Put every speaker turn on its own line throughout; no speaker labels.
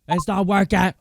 It's not working.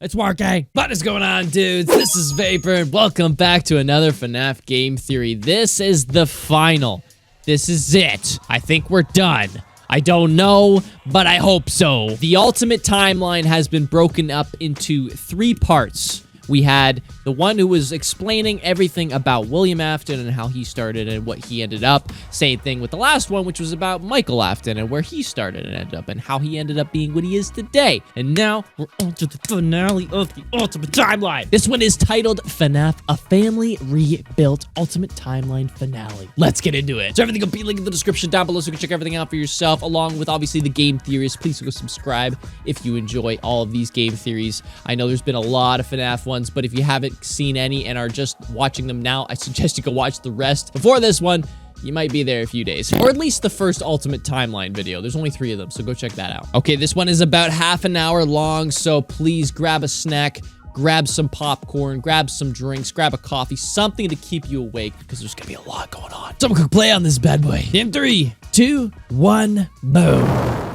It's working. What is going on, dudes? This is Vapor, and welcome back to another FNAF game theory. This is the final. This is it. I think we're done. I don't know, but I hope so. The ultimate timeline has been broken up into 3 parts. We had the one who was explaining everything about William Afton and how he started and what he ended up. Same thing with the last one, which was about Michael Afton and where he started and ended up and how he ended up being what he is today. And now we're on to the finale of the ultimate timeline. This one is titled FNAF, A Family Rebuilt Ultimate Timeline Finale. Let's get into it. So everything will be linked in the description down below so you can check everything out for yourself, along with obviously the game theories. Please go subscribe if you enjoy all of these game theories. I know there's been a lot of FNAF ones, but if you haven't seen any and are just watching them now, I suggest you go watch the rest before this one. You might be there a few days, or at least the first ultimate timeline video. There's only 3 of them, so go check that out. Okay, this one is about half an hour long, so please grab a snack, grab some popcorn, grab some drinks, grab a coffee, something to keep you awake, because there's gonna be a lot going on. So I'm gonna play on this bad boy. In 3, 2, 1, boom.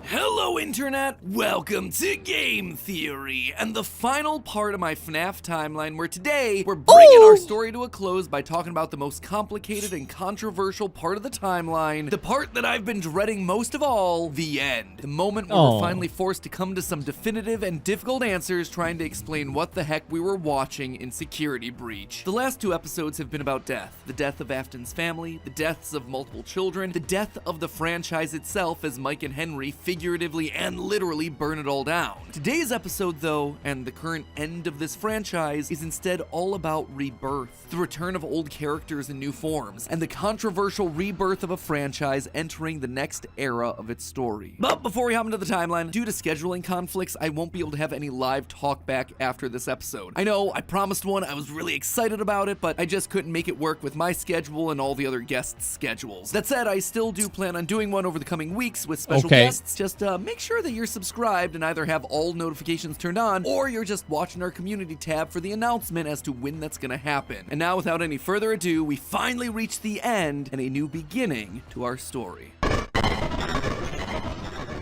Hello, Internet! Welcome to Game Theory, and the final part of my FNAF timeline, where today we're bringing our story to a close by talking about the most complicated and controversial part of the timeline, the part that I've been dreading most of all, the end. The moment where we're finally forced to come to some definitive and difficult answers trying to explain what the heck we were watching in Security Breach. The last 2 episodes have been about death. The death of Afton's family, the deaths of multiple children, the death of the franchise itself as Mike and Henry figuratively and literally burn it all down. Today's episode, though, and the current end of this franchise, is instead all about rebirth, the return of old characters in new forms, and the controversial rebirth of a franchise entering the next era of its story. But before we hop into the timeline, due to scheduling conflicts, I won't be able to have any live talk back after this episode. I know, I promised one, I was really excited about it, but I just couldn't make it work with my schedule and all the other guests' schedules. That said, I still do plan on doing one over the coming weeks with special guests. Just make sure that you're subscribed and either have all notifications turned on, or you're just watching our community tab for the announcement as to when that's gonna happen. And now, without any further ado, we finally reach the end and a new beginning to our story.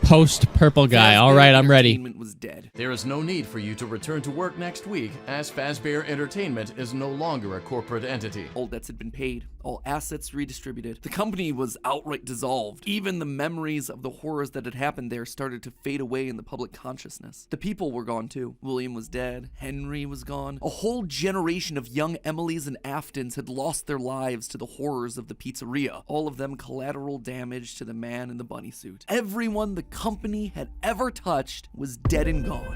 Post purple guy. All right, I'm ready.
Was dead.
There is no need for you to return to work next week, as Fazbear Entertainment is no longer a corporate entity.
All debts had been paid, all assets redistributed. The company was outright dissolved. Even the memories of the horrors that had happened there started to fade away in the public consciousness. The people were gone too. William was dead. Henry was gone. A whole generation of young Emilys and Aftons had lost their lives to the horrors of the pizzeria. All of them collateral damage to the man in the bunny suit. Everyone the company had ever touched was dead and gone.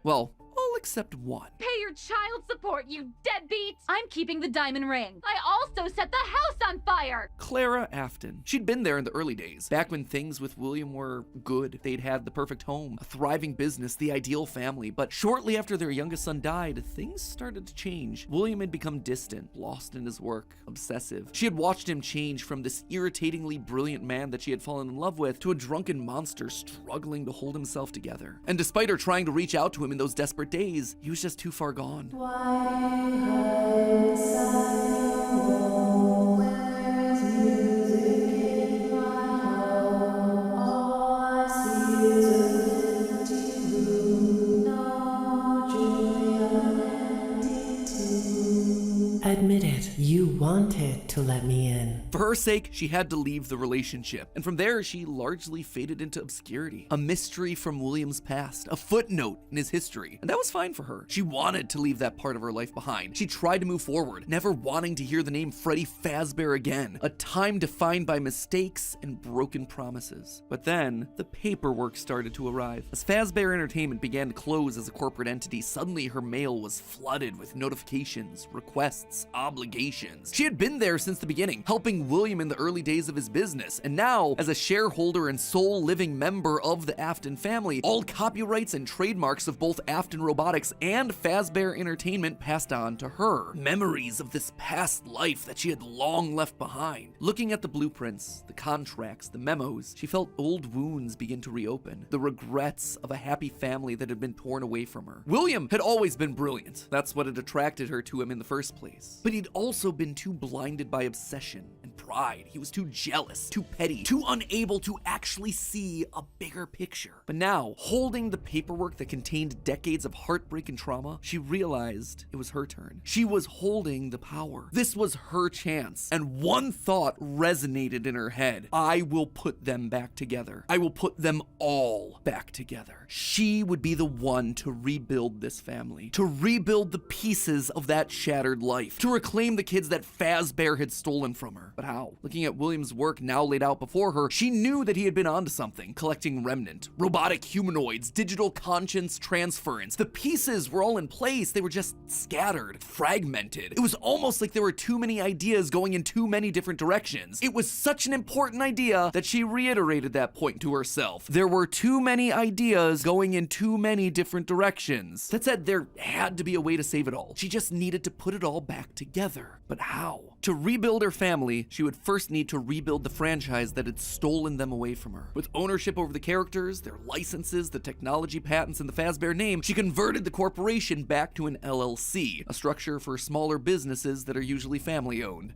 Well, all except one.
Pay your child support, you deadbeat! I'm keeping the diamond ring. I also set the house on fire!
Clara Afton. She'd been there in the early days, back when things with William were good. They'd had the perfect home, a thriving business, the ideal family. But shortly after their youngest son died, things started to change. William had become distant, lost in his work, obsessive. She had watched him change from this irritatingly brilliant man that she had fallen in love with to a drunken monster struggling to hold himself together. And despite her trying to reach out to him in those desperate days, he was just too far gone.
Admit it, you wanted to let me in.
For her sake, she had to leave the relationship, and from there, she largely faded into obscurity. A mystery from William's past, a footnote in his history, and that was fine for her. She wanted to leave that part of her life behind. She tried to move forward, never wanting to hear the name Freddy Fazbear again, a time defined by mistakes and broken promises. But then, the paperwork started to arrive. As Fazbear Entertainment began to close as a corporate entity, suddenly her mail was flooded with notifications, requests, obligations. She had been there since the beginning, helping William in the early days of his business, and now, as a shareholder and sole living member of the Afton family, all copyrights and trademarks of both Afton Robotics and Fazbear Entertainment passed on to her. Memories of this past life that she had long left behind. Looking at the blueprints, the contracts, the memos, she felt old wounds begin to reopen, the regrets of a happy family that had been torn away from her. William had always been brilliant. That's what had attracted her to him in the first place. But he'd also been too blinded by obsession and pride. He was too jealous, too petty, too unable to actually see a bigger picture. But now, holding the paperwork that contained decades of heartbreak and trauma, she realized it was her turn. She was holding the power. This was her chance. And one thought resonated in her head. I will put them back together. I will put them all back together. She would be the one to rebuild this family, to rebuild the pieces of that shattered life, to reclaim the kids that Fazbear had stolen from her. But how? Looking at William's work now laid out before her, she knew that he had been onto something, collecting remnant, robotic humanoids, digital conscience transference. The pieces were all in place. They were just scattered, fragmented. It was almost like there were too many ideas going in too many different directions. It was such an important idea that she reiterated that point to herself. There were too many ideas going in too many different directions. That said, there had to be a way to save it all. She just needed to put it all back together. But how? To rebuild her family, she would first need to rebuild the franchise that had stolen them away from her. With ownership over the characters, their licenses, the technology patents, and the Fazbear name, she converted the corporation back to an LLC, a structure for smaller businesses that are usually family-owned.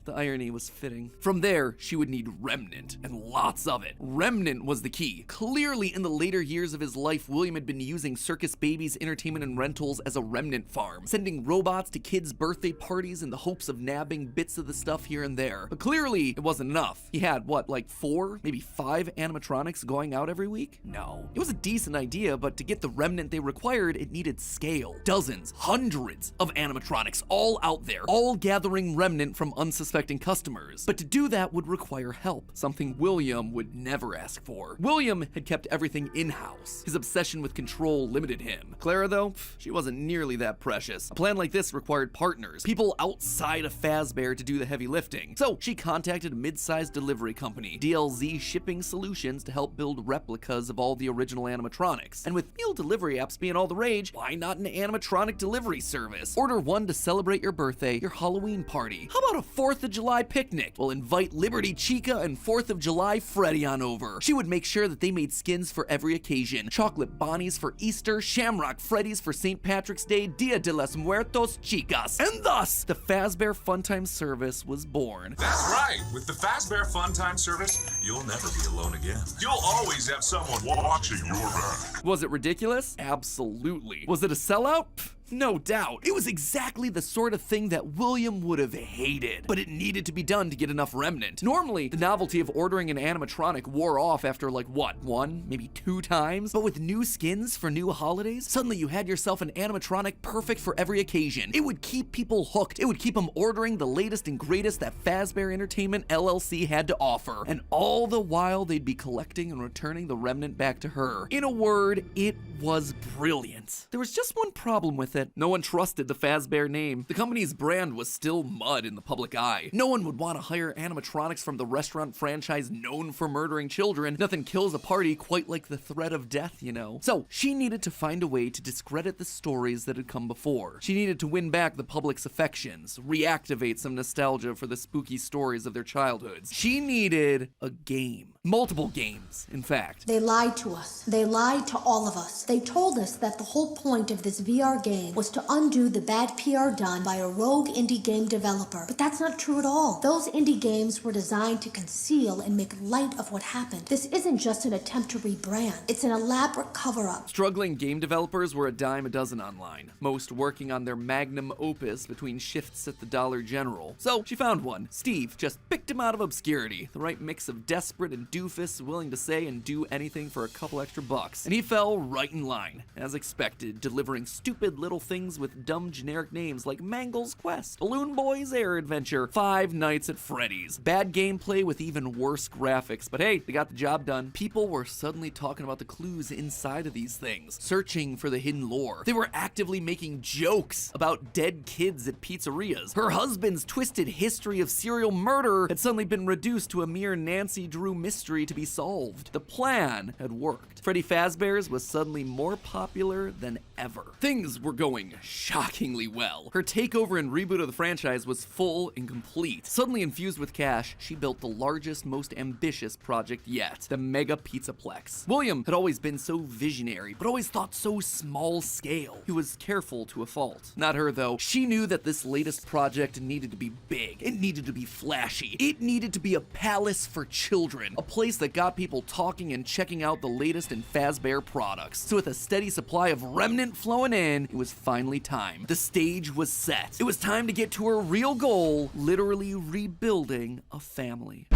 The irony was fitting. From there, she would need remnant, and lots of it. Remnant was the key. Clearly, in the later years of his life, William had been using Circus Babies Entertainment and Rentals as a remnant farm, sending robots to kids' birthday parties in the hopes of nabbing bits of the stuff here and there. But clearly, it wasn't enough. He had, what, like 4, maybe 5 animatronics going out every week? No. It was a decent idea, but to get the remnant they required, it needed scale. Dozens, hundreds of animatronics all out there, all gathering remnant from unsuspecting customers. But to do that would require help, something William would never ask for. William had kept everything in-house. His obsession with control limited him. Clara, though, she wasn't nearly that precious. A plan like this required partners, people outside of Fazbear to do the heavy lifting. So she contacted a mid-sized delivery company, DLZ Shipping Solutions, to help build replicas of all the original animatronics. And with meal delivery apps being all the rage, why not an animatronic delivery service? Order one to celebrate your birthday, your Halloween party. How about a 4th of July picnic? We'll invite Liberty Chica and 4th of July Freddy on over. She would make sure that they made skins for every occasion. Chocolate Bonnies for Easter, Shamrock Freddies for St. Patrick's Day, Dia de los Muertos Chicas. And thus, the Fazbear Funtime service was born.
That's right. With the Fazbear Funtime service, you'll never be alone again. You'll always have someone watching your back.
Was it ridiculous? Absolutely. Was it a sellout? No doubt. It was exactly the sort of thing that William would have hated, but it needed to be done to get enough remnant. Normally, the novelty of ordering an animatronic wore off after like what, 1, maybe 2 times? But with new skins for new holidays, suddenly you had yourself an animatronic perfect for every occasion. It would keep people hooked. It would keep them ordering the latest and greatest that Fazbear Entertainment LLC had to offer. And all the while, they'd be collecting and returning the remnant back to her. In a word, it was brilliant. There was just one problem with it. No one trusted the Fazbear name. The company's brand was still mud in the public eye. No one would want to hire animatronics from the restaurant franchise known for murdering children. Nothing kills a party quite like the threat of death, you know. So she needed to find a way to discredit the stories that had come before. She needed to win back the public's affections, reactivate some nostalgia for the spooky stories of their childhoods. She needed a game. Multiple games, in fact.
They lied to us. They lied to all of us. They told us that the whole point of this VR game was to undo the bad PR done by a rogue indie game developer. But that's not true at all. Those indie games were designed to conceal and make light of what happened. This isn't just an attempt to rebrand. It's an elaborate cover-up.
Struggling game developers were a dime a dozen online, most working on their magnum opus between shifts at the Dollar General. So she found one. Steve just picked him out of obscurity, the right mix of desperate and doofus willing to say and do anything for a couple extra bucks. And he fell right in line, as expected, delivering stupid little things with dumb generic names like Mangle's Quest, Balloon Boy's Air Adventure, Five Nights at Freddy's. Bad gameplay with even worse graphics, but hey, they got the job done. People were suddenly talking about the clues inside of these things, searching for the hidden lore. They were actively making jokes about dead kids at pizzerias. Her husband's twisted history of serial murder had suddenly been reduced to a mere Nancy Drew mystery to be solved. The plan had worked. Freddy Fazbear's was suddenly more popular than ever. Things were going shockingly well. Her takeover and reboot of the franchise was full and complete. Suddenly infused with cash, she built the largest, most ambitious project yet, the Mega Pizzaplex. William had always been so visionary, but always thought so small scale. He was careful to a fault. Not her, though. She knew that this latest project needed to be big. It needed to be flashy. It needed to be a palace for children, a place that got people talking and checking out the latest in Fazbear products. So with a steady supply of remnant flowing in, it was finally time. The stage was set. It was time to get to her real goal, literally rebuilding a family.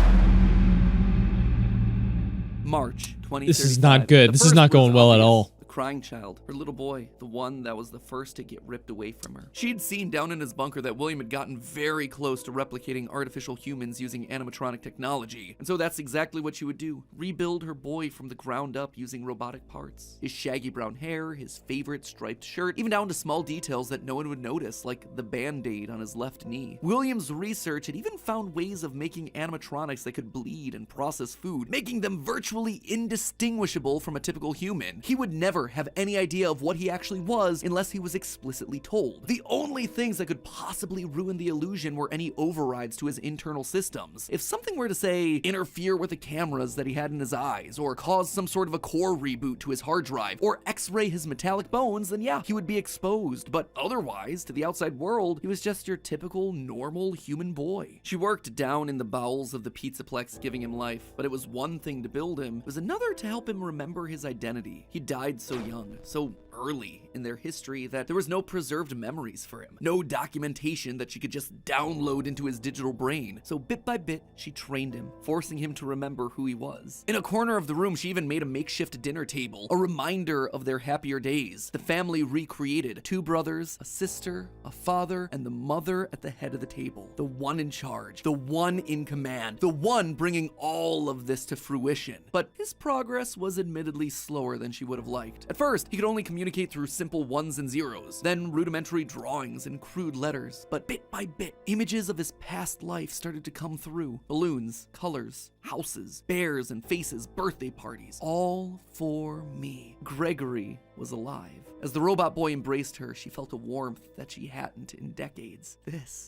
March 2035.
This is not good. This is not going well at all.
Crying child, her little boy, the one that was the first to get ripped away from her. She'd seen down in his bunker that William had gotten very close to replicating artificial humans using animatronic technology, and so that's exactly what she would do. Rebuild her boy from the ground up using robotic parts. His shaggy brown hair, his favorite striped shirt, even down to small details that no one would notice, like the band-aid on his left knee. William's research had even found ways of making animatronics that could bleed and process food, making them virtually indistinguishable from a typical human. He would never have any idea of what he actually was unless he was explicitly told. The only things that could possibly ruin the illusion were any overrides to his internal systems. If something were to, say, interfere with the cameras that he had in his eyes, or cause some sort of a core reboot to his hard drive, or x-ray his metallic bones, then yeah, he would be exposed. But otherwise, to the outside world, he was just your typical, normal human boy. She worked down in the bowels of the Pizzaplex, giving him life, but it was one thing to build him, it was another to help him remember his identity. He died so young, so early in their history that there was no preserved memories for him, no documentation that she could just download into his digital brain. So bit by bit, she trained him, forcing him to remember who he was. In a corner of the room, she even made a makeshift dinner table, a reminder of their happier days. The family recreated: 2 brothers, a sister, a father, and the mother at the head of the table. The one in charge, the one in command, the one bringing all of this to fruition. But his progress was admittedly slower than she would have liked. At first, he could only communicate through simple ones and zeros, then rudimentary drawings and crude letters. But bit by bit, images of his past life started to come through. Balloons, colors, houses, bears and faces, birthday parties. All for me. Gregory was alive. As the robot boy embraced her, she felt a warmth that she hadn't in decades.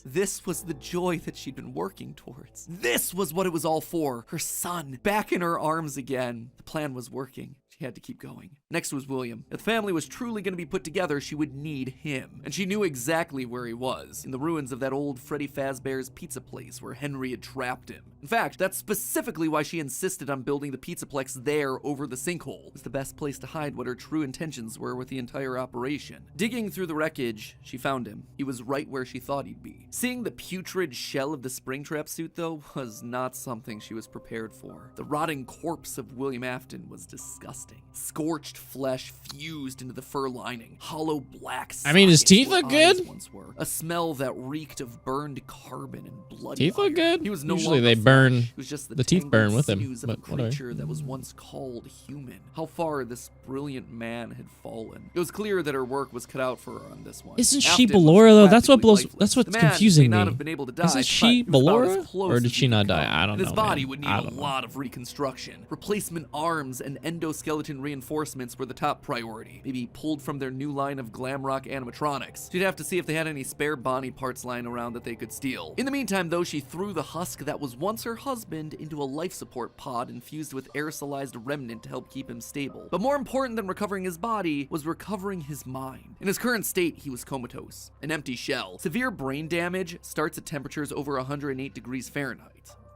This was the joy that she'd been working towards. This was what it was all for. Her son, back in her arms again. The plan was working. She had to keep going. Next was William. If the family was truly going to be put together, she would need him. And she knew exactly where he was, in the ruins of that old Freddy Fazbear's pizza place where Henry had trapped him. In fact, that's specifically why she insisted on building the Pizzaplex there over the sinkhole. It was the best place to hide what her true intentions were with the entire operation. Digging through the wreckage, she found him. He was right where she thought he'd be. Seeing the putrid shell of the Springtrap suit, though, was not something she was prepared for. The rotting corpse of William Afton was disgusting. Scorched flesh fused into the fur lining. Hollow black
I mean, his
sockets
teeth
where
look good?
eyes once were. A smell that reeked of burned carbon and blood.
Teeth look good?
He was no
Usually
longer
they burn.
flesh. It was just
The teeth burn
tangled
with him,
sinews of a
but whatever.
creature that was once called human. How far this brilliant man had fallen. It was clear that her work was cut out for her on this one.
Isn't she
Afton was
Ballora though? That's what
practically
blows. That's
lifeless.
what's
The man
confusing
may not
me.
have been able to die,
Isn't she
but he was about
Ballora,
as close
or
as
did
he
she
could
not die?
come.
I don't
And
know.
his body
man.
would need
I
a
don't know.
lot of reconstruction. Replacement arms and endoskeleton reinforcements were the top priority. Maybe pulled from their new line of glam rock animatronics. She'd have to see if they had any spare Bonnie parts lying around that they could steal. In the meantime, though, she threw the husk that was once her husband into a life support pod infused with aerosolized remnant to help keep him stable. But more important than recovering his body was recovering his mind. In his current state, he was comatose, an empty shell. Severe brain damage starts at temperatures over 108 degrees Fahrenheit.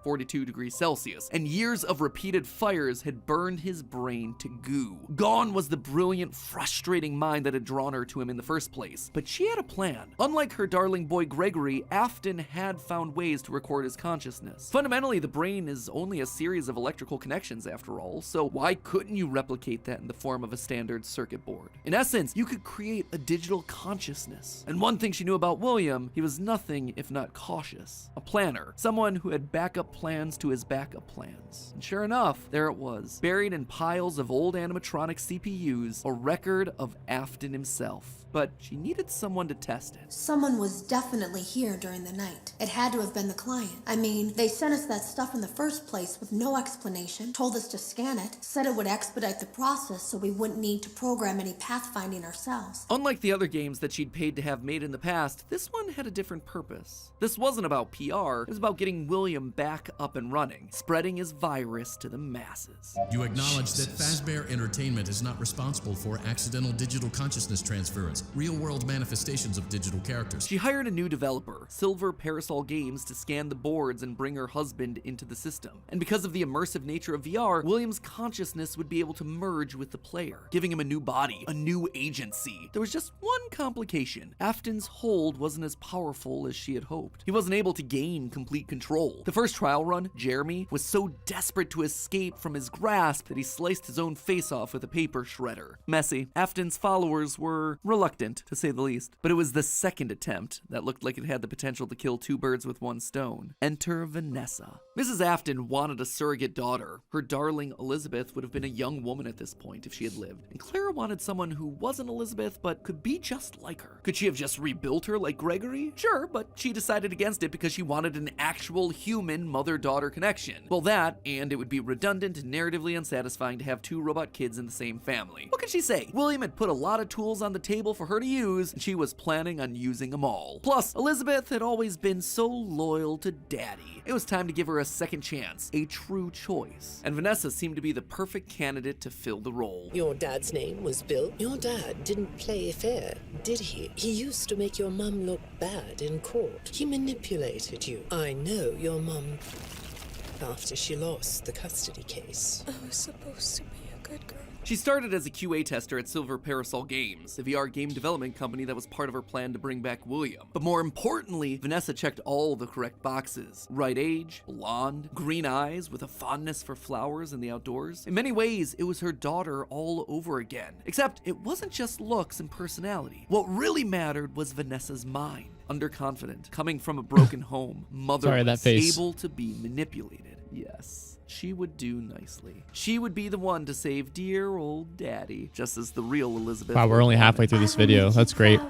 42 degrees Celsius, and years of repeated fires had burned his brain to goo. Gone was the brilliant, frustrating mind that had drawn her to him in the first place. But she had a plan. Unlike her darling boy Gregory, Afton had found ways to record his consciousness. Fundamentally, the brain is only a series of electrical connections after all, so why couldn't you replicate that in the form of a standard circuit board? In essence, you could create a digital consciousness. And one thing she knew about William, he was nothing if not cautious. A planner, someone who had backup plans to his backup plans. And sure enough, there it was, buried in piles of old animatronic CPUs, a record of Afton himself. But she needed someone to test it.
Someone was definitely here during the night. It had to have been the client. I mean, they sent us that stuff in the first place with no explanation, told us to scan it, said it would expedite the process so we wouldn't need to program any pathfinding ourselves.
Unlike the other games that she'd paid to have made in the past, this one had a different purpose. This wasn't about PR, it was about getting William back up and running, spreading his virus to the masses.
You acknowledge that Fazbear Entertainment is not responsible for accidental digital consciousness transference, real-world manifestations of digital characters.
She hired a new developer, Silver Parasol Games, to scan the boards and bring her husband into the system. And because of the immersive nature of VR, William's consciousness would be able to merge with the player, giving him a new body, a new agency. There was just one complication. Afton's hold wasn't as powerful as she had hoped. He wasn't able to gain complete control. The first trial run, Jeremy, was so desperate to escape from his grasp that he sliced his own face off with a paper shredder. Messy. Afton's followers were reluctant, to say the least. But it was the second attempt that looked like it had the potential to kill two birds with one stone. Enter Vanessa. Mrs. Afton wanted a surrogate daughter. Her darling Elizabeth would have been a young woman at this point if she had lived. And Clara wanted someone who wasn't Elizabeth, but could be just like her. Could she have just rebuilt her like Gregory? Sure, but she decided against it because she wanted an actual human mother-daughter connection. Well, that, and it would be redundant and narratively unsatisfying to have two robot kids in the same family. What could she say? William had put a lot of tools on the table for her to use, and she was planning on using them all. Plus, Elizabeth had always been so loyal to Daddy. It was time to give her a second chance, a true choice. And Vanessa seemed to be the perfect candidate to fill the role.
Your dad's name was Bill? Your dad didn't play fair, did he? He used to make your mum look bad in court. He manipulated you. I know your mum after she lost the custody case. I was supposed to be a good girl.
She started as a QA tester at Silver Parasol Games, the VR game development company that was part of her plan to bring back William. But more importantly, Vanessa checked all the correct boxes. Right age, blonde, green eyes with a fondness for flowers and the outdoors. In many ways, it was her daughter all over again. Except it wasn't just looks and personality. What really mattered was Vanessa's mind. Underconfident, coming from a broken home, motherless, able to be manipulated. Yes. She would do nicely. She would be the one to save dear old Daddy, just as the real Elizabeth.
Wow, we're only halfway through this video. That's great.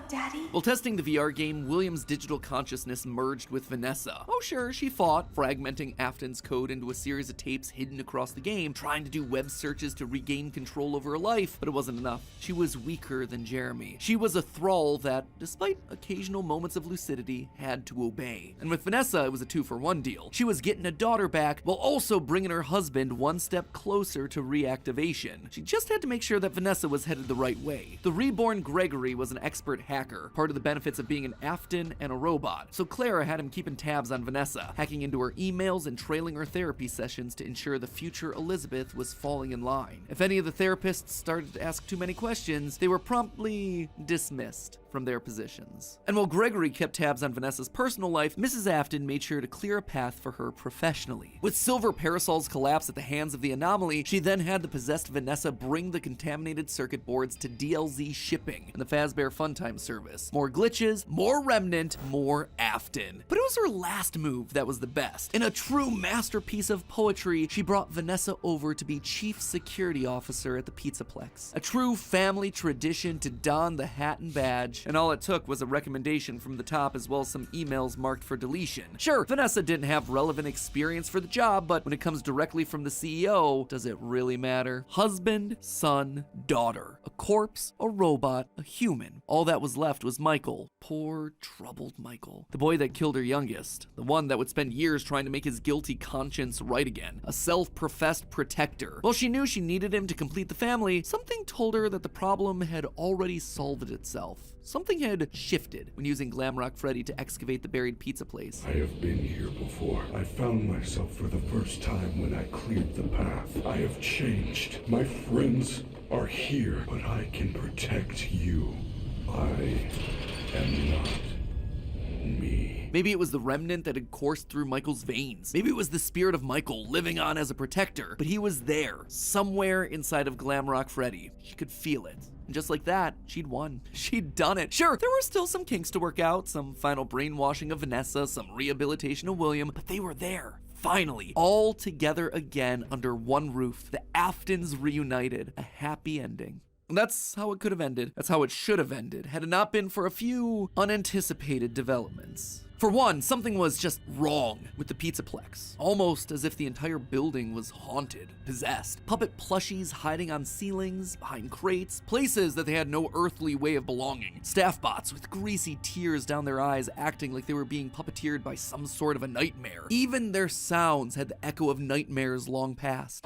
While testing the VR game, William's digital consciousness merged with Vanessa. Oh sure, she fought, fragmenting Afton's code into a series of tapes hidden across the game, trying to do web searches to regain control over her life, but it wasn't enough. She was weaker than Jeremy. She was a thrall that, despite occasional moments of lucidity, had to obey. And with Vanessa, it was a 2-for-1 deal. She was getting a daughter back, while also bringing her husband one step closer to reactivation. She just had to make sure that Vanessa was headed the right way. The reborn Gregory was an expert hacker, part of the benefits of being an Afton and a robot, so Clara had him keeping tabs on Vanessa, hacking into her emails and trailing her therapy sessions to ensure the future Elizabeth was falling in line. If any of the therapists started to ask too many questions, they were promptly dismissed from their positions. And while Gregory kept tabs on Vanessa's personal life, Mrs. Afton made sure to clear a path for her professionally. With Silver Parasol's collapse at the hands of the Anomaly, she then had the possessed Vanessa bring the contaminated circuit boards to DLZ shipping and the Fazbear Funtime service. More glitches, more Remnant, more Afton. But it was her last move that was the best. In a true masterpiece of poetry, she brought Vanessa over to be Chief Security Officer at the Pizzaplex. A true family tradition to don the hat and badge, and all it took was a recommendation from the top as well as some emails marked for deletion. Sure, Vanessa didn't have relevant experience for the job, but when it comes directly from the CEO, does it really matter? Husband, son, daughter. A corpse, a robot, a human. All that was left was Michael. Poor, troubled Michael. The boy that killed her youngest. The one that would spend years trying to make his guilty conscience right again. A self-professed protector. While she knew she needed him to complete the family, something told her that the problem had already solved itself. Something had shifted when using Glamrock Freddy to excavate the buried pizza place.
I have been here before. I found myself for the first time when I cleared the path. I have changed. My friends are here, but I can protect you. I am not me.
Maybe it was the remnant that had coursed through Michael's veins. Maybe it was the spirit of Michael living on as a protector. But he was there, somewhere inside of Glamrock Freddy. She could feel it. And just like that, she'd won. She'd done it. Sure, there were still some kinks to work out, some final brainwashing of Vanessa, some rehabilitation of William, but they were there. Finally, all together again under one roof, the Aftons reunited. A happy ending. And that's how it could have ended. That's how it should have ended, had it not been for a few unanticipated developments. For one, something was just wrong with the Pizzaplex. Almost as if the entire building was haunted, possessed. Puppet plushies hiding on ceilings, behind crates, places that they had no earthly way of belonging. Staff bots with greasy tears down their eyes acting like they were being puppeteered by some sort of a nightmare. Even their sounds had the echo of nightmares long past.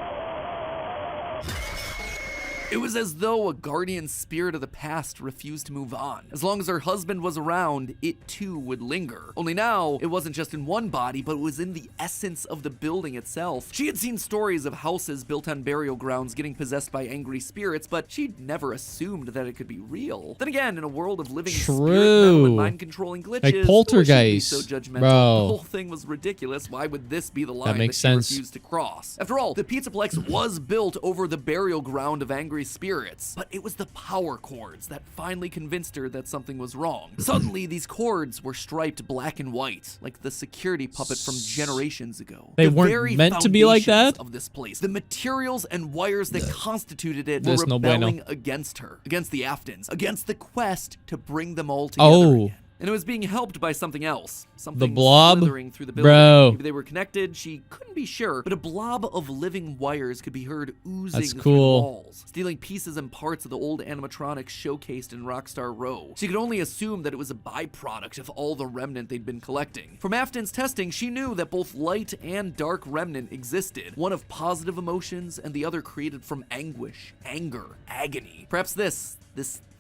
It was as though a guardian spirit of the past refused to move on. As long as her husband was around, it too would linger. Only now, it wasn't just in one body, but it was in the essence of the building itself. She had seen stories of houses built on burial grounds getting possessed by angry spirits, but she'd never assumed that it could be real. Then again, in a world of living spirit metal and mind-controlling glitches,
like Poltergeist,
so judgmental.
bro.
The whole thing was ridiculous. Why would this be the line
That makes
she
sense.
refused to cross? After all, the Pizzaplex was built over the burial ground of angry spirits, but it was the power cords that finally convinced her that something was wrong. Suddenly, these cords were striped black and white, like the security puppet from generations ago.
They
The
weren't
very
meant to be like
foundations
that?
of this place, the materials and wires that constituted it were
There's no bueno.
rebelling against her, against the Aftons, against the quest to bring them all together
Oh.
again. And it was being helped by something else. Something
blob?
slithering through the building.
Bro.
Maybe they were connected, she couldn't be sure, but a blob of living wires could be heard oozing
That's
through
cool.
the walls, stealing pieces and parts of the old animatronics showcased in Rockstar Row. She could only assume that it was a byproduct of all the remnant they'd been collecting. From Afton's testing, she knew that both light and dark remnant existed, one of positive emotions and the other created from anguish, anger, agony. Perhaps this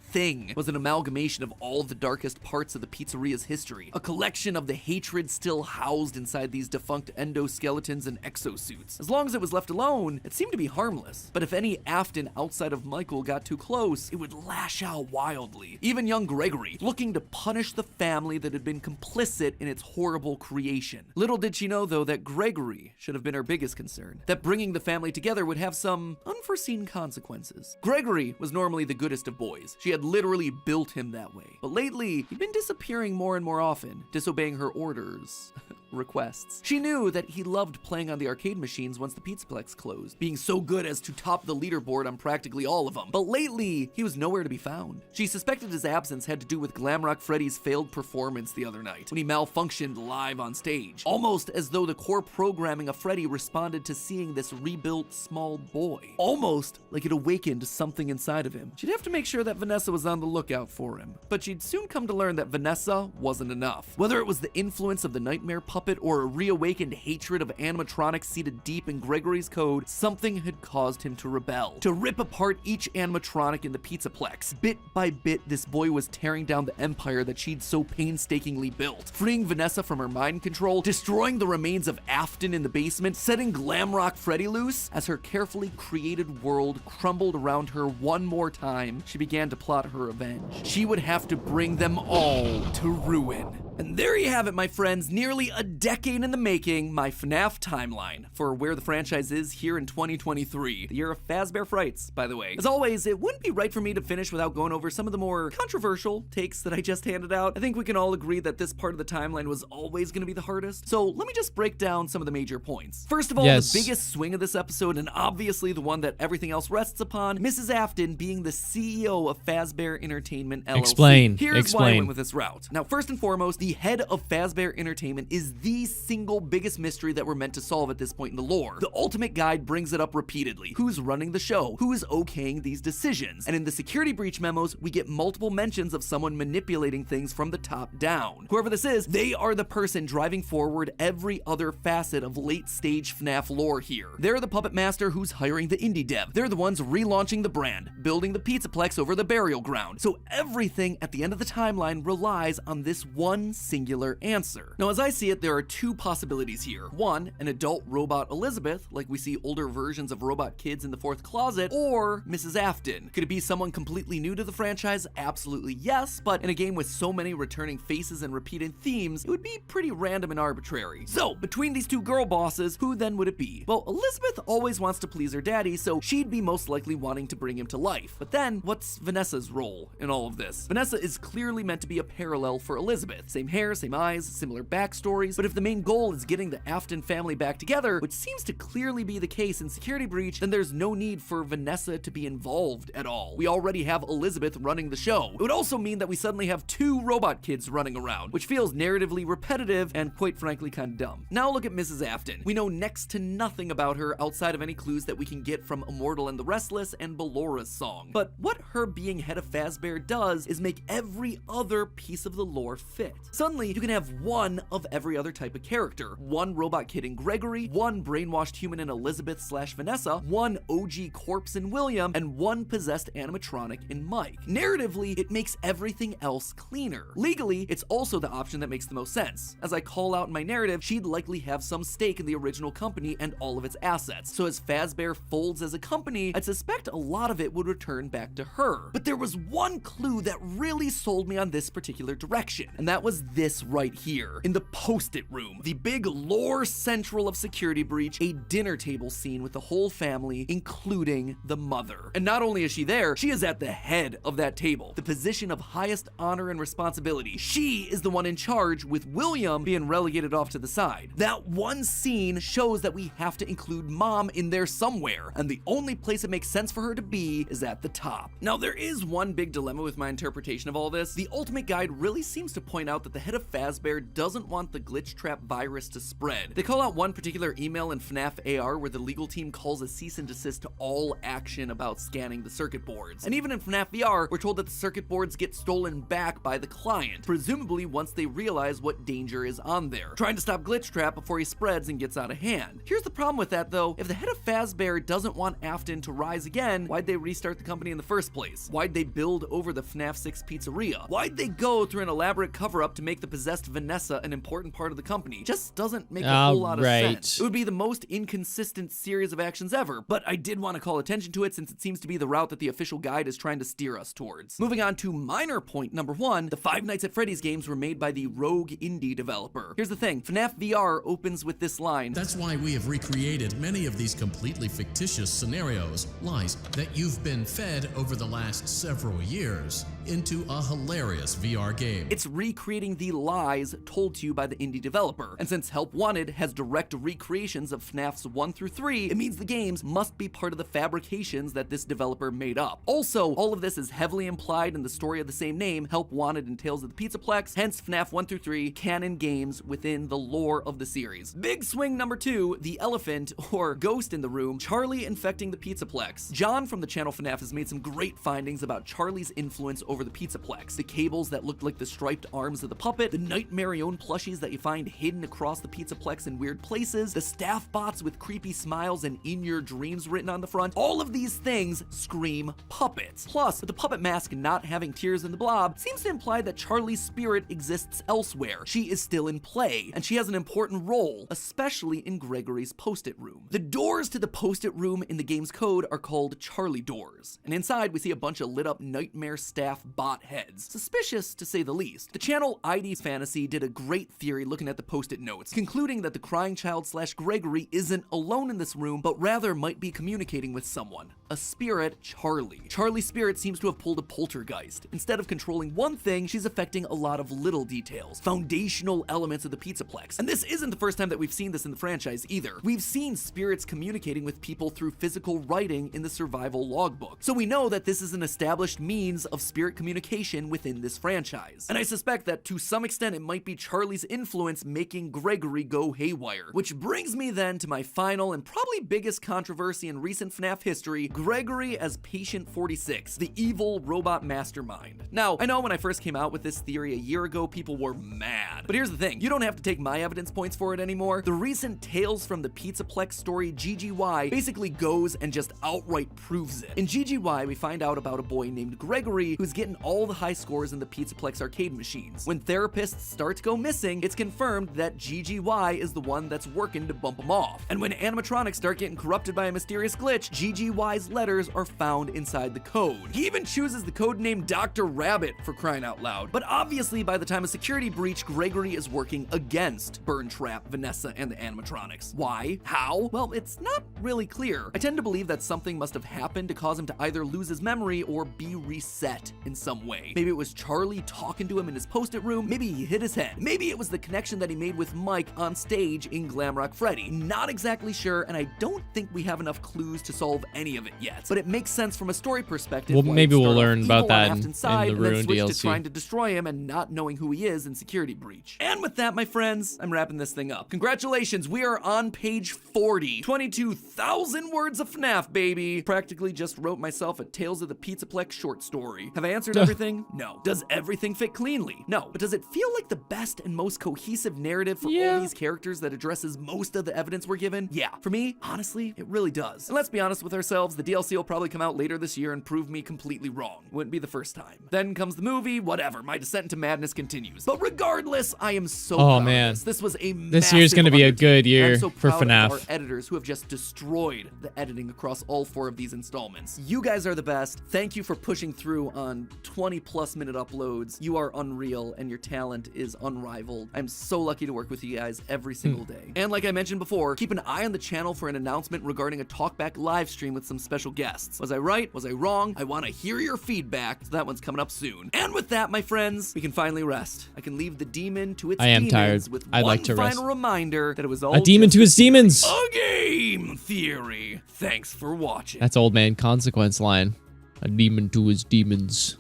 thing was an amalgamation of all the darkest parts of the pizzeria's history, a collection of the hatred still housed inside these defunct endoskeletons and exosuits. As long as it was left alone, it seemed to be harmless, but if any Afton outside of Michael got too close, it would lash out wildly. Even young Gregory, looking to punish the family that had been complicit in its horrible creation. Little did she know, though, that Gregory should have been her biggest concern, that bringing the family together would have some unforeseen consequences. Gregory was normally the goodest of boys. She had literally built him that way. But lately, he'd been disappearing more and more often, disobeying her orders, requests. She knew that he loved playing on the arcade machines once the Pizzaplex closed, being so good as to top the leaderboard on practically all of them. But lately, he was nowhere to be found. She suspected his absence had to do with Glamrock Freddy's failed performance the other night, when he malfunctioned live on stage. Almost as though the core programming of Freddy responded to seeing this rebuilt small boy. Almost like it awakened something inside of him. She'd have to make sure that Vanessa was on the lookout for him. But she'd soon come to learn that Vanessa wasn't enough. Whether it was the influence of the nightmare puppet or a reawakened hatred of animatronics seated deep in Gregory's code, something had caused him to rebel, to rip apart each animatronic in the Pizzaplex. Bit by bit, this boy was tearing down the empire that she'd so painstakingly built, freeing Vanessa from her mind control, destroying the remains of Afton in the basement, setting Glamrock Freddy loose. As her carefully created world crumbled around her one more time, she began to plot her revenge. She would have to bring them all to ruin. And there you have it, my friends, nearly a decade in the making, my FNAF timeline for where the franchise is here in 2023, the year of Fazbear Frights, by the way. As always, it wouldn't be right for me to finish without going over some of the more controversial takes that I just handed out. I think we can all agree that this part of the timeline was always going to be the hardest, so let me just break down some of the major points. First of all,
Yes.
the biggest swing of this episode, and obviously the one that everything else rests upon, Mrs. Afton being the CEO of Fazbear Entertainment LLC.
Explain.
Here's why I went with this route. Now, first and foremost, the head of Fazbear Entertainment is the single biggest mystery that we're meant to solve at this point in the lore. The Ultimate Guide brings it up repeatedly. Who's running the show? Who is okaying these decisions? And in the security breach memos, we get multiple mentions of someone manipulating things from the top down. Whoever this is, they are the person driving forward every other facet of late-stage FNAF lore here. They're the puppet master who's hiring the indie dev. They're the ones relaunching the brand, building the Pizzaplex over the burial ground. So everything at the end of the timeline relies on this one singular answer. Now, as I see it, there are two possibilities here. One, an adult robot Elizabeth, like we see older versions of robot kids in the fourth closet, or Mrs. Afton. Could it be someone completely new to the franchise? Absolutely yes, but in a game with so many returning faces and repeated themes, it would be pretty random and arbitrary. So, between these two girl bosses, who then would it be? Well, Elizabeth always wants to please her daddy, so she'd be most likely wanting to bring him to life. But then, what's Vanessa's role in all of this? Vanessa is clearly meant to be a parallel for Elizabeth. Same hair, same eyes, similar backstories, but if the main goal is getting the Afton family back together, which seems to clearly be the case in Security Breach, then there's no need for Vanessa to be involved at all. We already have Elizabeth running the show. It would also mean that we suddenly have 2 robot kids running around, which feels narratively repetitive and quite frankly kind of dumb. Now look at Mrs. Afton. We know next to nothing about her outside of any clues that we can get from Immortal and the Restless and Bellora's song. But what her being head of Fazbear does is make every other piece of the lore fit. Suddenly, you can have one of every other type of character. One robot kid in Gregory, one brainwashed human in Elizabeth/Vanessa, one OG corpse in William, and one possessed animatronic in Mike. Narratively, it makes everything else cleaner. Legally, it's also the option that makes the most sense. As I call out in my narrative, she'd likely have some stake in the original company and all of its assets. So as Fazbear folds as a company, I'd suspect a lot of it would return back to her. But there was one clue that really sold me on this particular direction, and that was this right here, in the Post-it room, the big lore central of Security Breach, a dinner table scene with the whole family, including the mother. And not only is she there, she is at the head of that table, the position of highest honor and responsibility. She is the one in charge, with William being relegated off to the side. That one scene shows that we have to include Mom in there somewhere, and the only place it makes sense for her to be is at the top. Now, there is one big dilemma with my interpretation of all this. The Ultimate Guide really seems to point out that the head of Fazbear doesn't want the glitch trap virus to spread. They call out one particular email in FNAF AR where the legal team calls a cease and desist to all action about scanning the circuit boards. And even in FNAF VR, we're told that the circuit boards get stolen back by the client, presumably once they realize what danger is on there, trying to stop glitch trap before he spreads and gets out of hand. Here's the problem with that though. If the head of Fazbear doesn't want Afton to rise again, why'd they restart the company in the first place? Why'd they build over the FNAF 6 pizzeria? Why'd they go through an elaborate cover-up to make the possessed Vanessa an important part of the company? Just doesn't make a whole lot of sense. It would be the most inconsistent series of actions ever, but I did want to call attention to it since it seems to be the route that the official guide is trying to steer us towards. Moving on to minor point number 1, the Five Nights at Freddy's games were made by the Rogue indie developer. Here's the thing, FNAF VR opens with this line.
That's why we have recreated many of these completely fictitious scenarios, lies that you've been fed over the last several years, into a hilarious VR game.
It's recreating the lies told to you by the indie developer, and since Help Wanted has direct recreations of FNAFs 1 through 3, it means the games must be part of the fabrications that this developer made up. Also, all of this is heavily implied in the story of the same name, Help Wanted and Tales of the Pizzaplex, hence FNAF 1 through 3 canon games within the lore of the series. Big swing number 2, the elephant, or ghost in the room, Charlie infecting the Pizzaplex. John from the channel FNAF has made some great findings about Charlie's influence over the Pizzaplex. The cables that looked like the striped arms of the puppet, the Nightmarion plushies that you find hidden across the Pizzaplex in weird places, the staff bots with creepy smiles and in your dreams written on the front. All of these things scream puppets. Plus, with the puppet mask not having tears in the blob, seems to imply that Charlie's spirit exists elsewhere. She is still in play, and she has an important role, especially in Gregory's Post-it room. The doors to the Post-it room in the game's code are called Charlie doors, and inside we see a bunch of lit up nightmare staff bot heads. Suspicious to say the least. The channel ID's Fantasy did a great theory looking at the Post-it notes, concluding that the crying child / Gregory isn't alone in this room, but rather might be communicating with someone. A spirit, Charlie. Charlie's spirit seems to have pulled a poltergeist. Instead of controlling one thing, she's affecting a lot of little details, foundational elements of the Pizzaplex. And this isn't the first time that we've seen this in the franchise either. We've seen spirits communicating with people through physical writing in the survival logbook. So we know that this is an established means of spirit communication within this franchise. And I suspect that to some extent it might be Charlie's influence making Gregory go haywire. Which brings me then to my final and probably biggest controversy in recent FNAF history, Gregory as Patient 46, the evil robot mastermind. Now, I know when I first came out with this theory a year ago, people were mad. But here's the thing, you don't have to take my evidence points for it anymore. The recent Tales from the Pizzaplex story, GGY, basically goes and just outright proves it. In GGY, we find out about a boy named Gregory who's getting all the high scores in the Pizzaplex arcade machines. When therapists start to go missing, it's confirmed that GGY is the one that's working to bump them off. And when animatronics start getting corrupted by a mysterious glitch, GGY's those letters are found inside the code. He even chooses the code name Dr. Rabbit, for crying out loud. But obviously, by the time of security breach, Gregory is working against Burn Trap, Vanessa, and the animatronics. Why? How? Well, it's not really clear. I tend to believe that something must have happened to cause him to either lose his memory or be reset in some way. Maybe it was Charlie talking to him in his post-it room. Maybe he hit his head. Maybe it was the connection that he made with Mike on stage in Glamrock Freddy. Not exactly sure, and I don't think we have enough clues to solve any of it yet. But it makes sense from a story perspective.
Well, maybe we'll learn about that in
the
Ruined
to
DLC.
Trying to destroy him and not knowing who he is in security breach. And with that, my friends, I'm wrapping this thing up. Congratulations, we are on page 40. 22,000 words of FNAF, baby. Practically just wrote myself a Tales of the Pizzaplex short story. Have I answered everything? No. Does everything fit cleanly? No. But does it feel like the best and most cohesive narrative for all these characters that addresses most of the evidence we're given? Yeah. For me, honestly, it really does. And let's be honest with ourselves, the DLC will probably come out later this year and prove me completely wrong. Wouldn't be the first time. Then comes the movie, whatever. My descent into madness continues. But regardless, I am so proud of this. This was a
This year's gonna be a good year for FNAF.
Our editors who have just destroyed the editing across all 4 of these installments. You guys are the best. Thank you for pushing through on 20+ minute uploads. You are unreal and your talent is unrivaled. I'm so lucky to work with you guys every single day. And like I mentioned before, keep an eye on the channel for an announcement regarding a talkback live stream with some special guests. Was I right? Was I wrong? I want to hear your feedback, so that one's coming up soon. And with that, my friends, we can finally rest. I can leave the demon to its demons.
I am tired. I'd like to rest.
Final reminder that it was all
a demon to his demons.
A game theory. Thanks for watching.
That's Old Man Consequence line. A demon to his demons.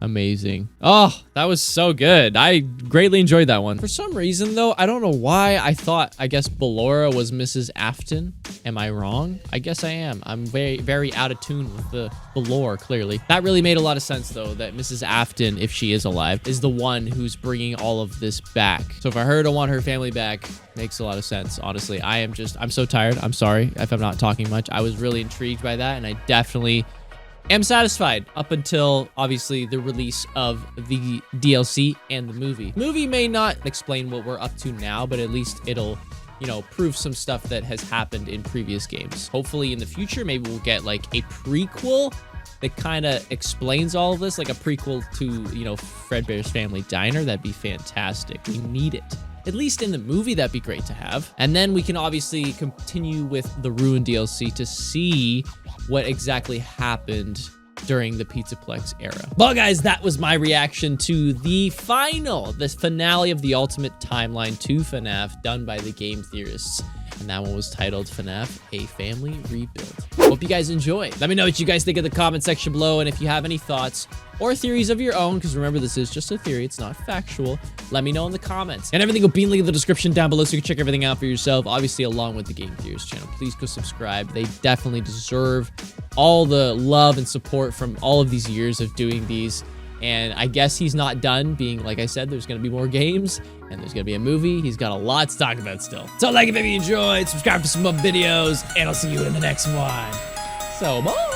Amazing. Oh, that was so good. I greatly enjoyed that one. For some reason, though, I don't know why I guess Ballora was Mrs. Afton. Am I wrong? I guess I am. I'm very, very out of tune with the lore, clearly. That really made a lot of sense, though, that Mrs. Afton, if she is alive, is the one who's bringing all of this back. So if I heard I want her family back, makes a lot of sense, honestly. I'm so tired. I'm sorry if I'm not talking much. I was really intrigued by that, and I definitely am satisfied up until, obviously, the release of the DLC and the movie. Movie may not explain what we're up to now, but at least it'll, you know, prove some stuff that has happened in previous games. Hopefully in the future, maybe we'll get like a prequel that kind of explains all of this, like a prequel to, you know, Fredbear's Family Diner. That'd be fantastic. We need it. At least in the movie, that'd be great to have. And then we can obviously continue with the Ruined DLC to see what exactly happened during the Pizzaplex era. Well, guys, that was my reaction to the finale of the Ultimate Timeline to FNAF done by the Game Theorists. And that one was titled FNAF: A Family Rebuild. Hope you guys enjoyed. Let me know what you guys think in the comment section below, and if you have any thoughts or theories of your own, because remember, this is just a theory, it's not factual, let me know in the comments. And everything will be in the description down below so you can check everything out for yourself, obviously along with the Game Theorists channel. Please go subscribe. They definitely deserve all the love and support from all of these years of doing these. And I guess he's not done being, like I said, there's going to be more games, and there's going to be a movie. He's got a lot to talk about still. So like it if you enjoyed, subscribe for some more videos, and I'll see you in the next one. So bye!